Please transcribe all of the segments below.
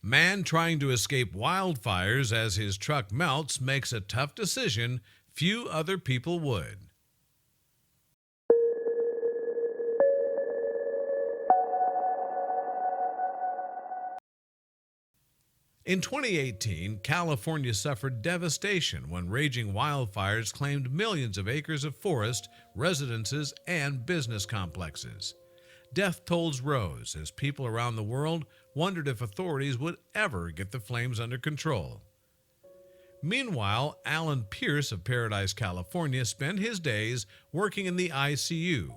Man trying to escape wildfires as his truck melts makes a tough decision few other people would. In 2018, California suffered devastation when raging wildfires claimed millions of acres of forest, residences, and business complexes. Death tolls rose as people around the world wondered if authorities would ever get the flames under control. Meanwhile, Allyn Pierce of Paradise, California, spent his days working in the ICU.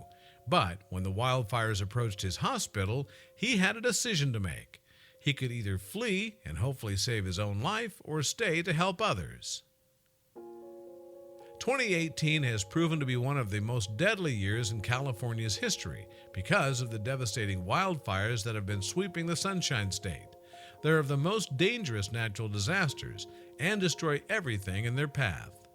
But when the wildfires approached his hospital, he had a decision to make. He could either flee and hopefully save his own life or stay to help others. 2018 has proven to be one of the most deadly years in California's history because of the devastating wildfires that have been sweeping the Sunshine State. They're the most dangerous natural disasters and destroy everything in their path.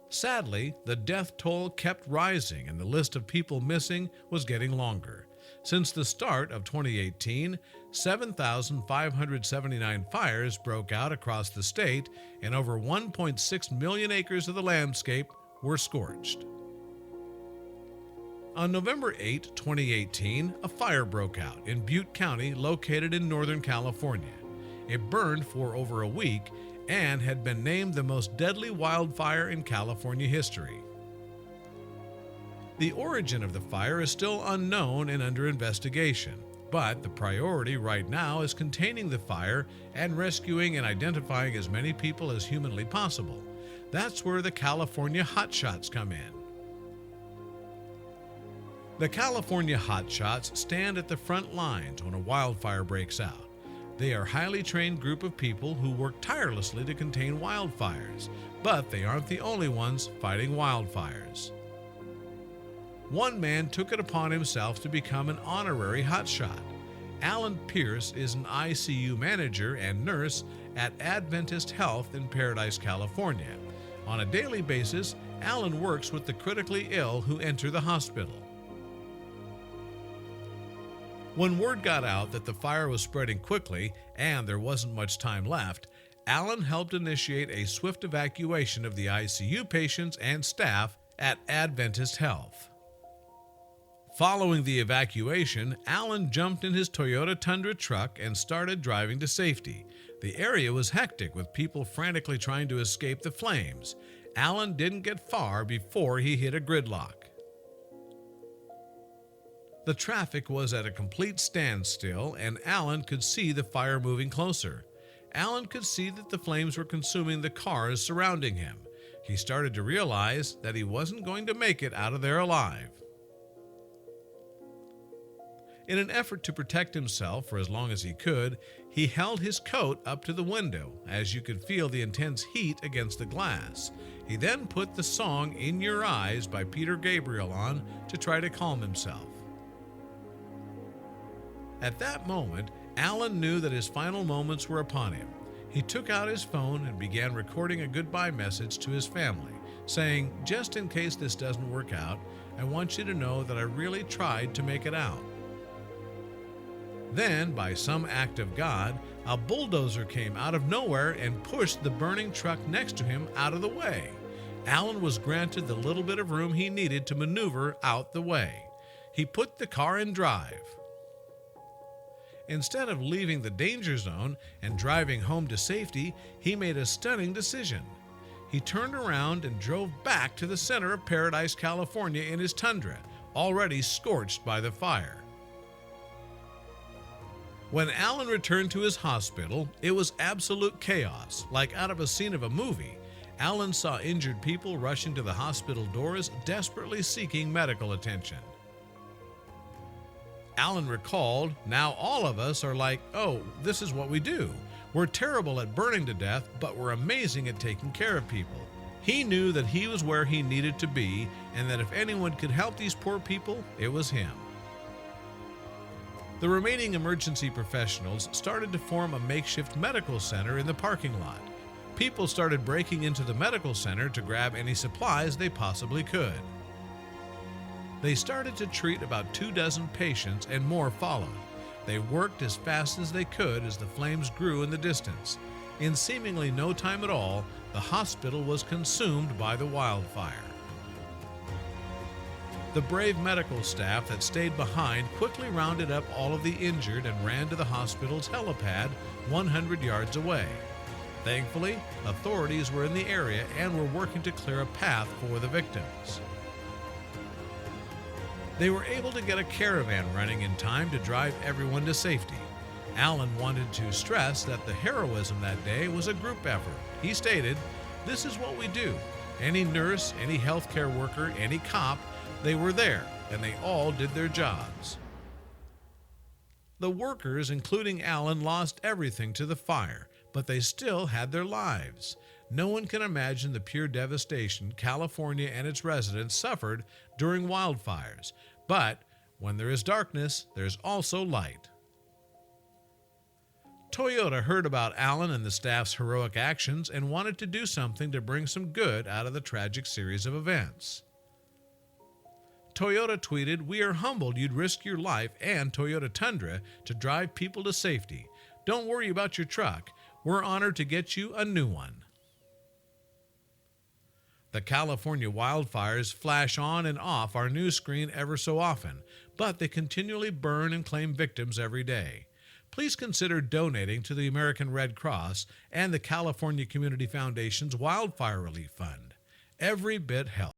Sadly, the death toll kept rising and the list of people missing was getting longer. Since the start of 2018, 7,579 fires broke out across the state and over 1.6 million acres of the landscape were scorched. On November 8, 2018, a fire broke out in Butte County located in Northern California. It burned for over a week and had been named the most deadly wildfire in California history. The origin of the fire is still unknown and under investigation, but the priority right now is containing the fire and rescuing and identifying as many people as humanly possible. That's where the California Hotshots come in. The California Hotshots stand at the front lines when a wildfire breaks out. They are a highly trained group of people who work tirelessly to contain wildfires, but they aren't the only ones fighting wildfires. One man took it upon himself to become an honorary hotshot. Allyn Pierce is an ICU manager and nurse at Adventist Health in Paradise, California. On a daily basis, Allyn works with the critically ill who enter the hospital. When word got out that the fire was spreading quickly and there wasn't much time left, Allyn helped initiate a swift evacuation of the ICU patients and staff at Adventist Health. Following the evacuation, Allyn jumped in his Toyota Tundra truck and started driving to safety. The area was hectic with people frantically trying to escape the flames. Allyn didn't get far before he hit a gridlock. The traffic was at a complete standstill and Allyn could see the fire moving closer. Allyn could see that the flames were consuming the cars surrounding him. He started to realize that he wasn't going to make it out of there alive. In an effort to protect himself for as long as he could, he held his coat up to the window, as you could feel the intense heat against the glass. He then put the song "In Your Eyes" by Peter Gabriel on to try to calm himself. At that moment, Allyn knew that his final moments were upon him. He took out his phone and began recording a goodbye message to his family, saying, "Just in case this doesn't work out, I want you to know that I really tried to make it out." Then, by some act of God, a bulldozer came out of nowhere and pushed the burning truck next to him out of the way. Allyn was granted the little bit of room he needed to maneuver out the way. He put the car in drive. Instead of leaving the danger zone and driving home to safety, he made a stunning decision. He turned around and drove back to the center of Paradise, California in his Tundra, already scorched by the fire. When Allyn returned to his hospital, it was absolute chaos, like out of a scene of a movie. Allyn saw injured people rushing to the hospital doors, desperately seeking medical attention. Allyn recalled, "Now all of us are like, oh, this is what we do. We're terrible at burning to death, but we're amazing at taking care of people." He knew that he was where he needed to be, and that if anyone could help these poor people, it was him. The remaining emergency professionals started to form a makeshift medical center in the parking lot. People started breaking into the medical center to grab any supplies they possibly could. They started to treat about 24 patients and more followed. They worked as fast as they could as the flames grew in the distance. In seemingly no time at all, the hospital was consumed by the wildfire. The brave medical staff that stayed behind quickly rounded up all of the injured and ran to the hospital's helipad 100 yards away. Thankfully, authorities were in the area and were working to clear a path for the victims. They were able to get a caravan running in time to drive everyone to safety. Allyn wanted to stress that the heroism that day was a group effort. He stated, "This is what we do. Any nurse, any healthcare worker, any cop, they were there, and they all did their jobs." The workers, including Allyn, lost everything to the fire, but they still had their lives. No one can imagine the pure devastation California and its residents suffered during wildfires. But when there is darkness, there's also light. Toyota heard about Allyn and the staff's heroic actions and wanted to do something to bring some good out of the tragic series of events. Toyota tweeted, "We are humbled you'd risk your life and Toyota Tundra to drive people to safety. Don't worry about your truck. We're honored to get you a new one." The California wildfires flash on and off our news screen ever so often, but they continually burn and claim victims every day. Please consider donating to the American Red Cross and the California Community Foundation's Wildfire Relief Fund. Every bit helps.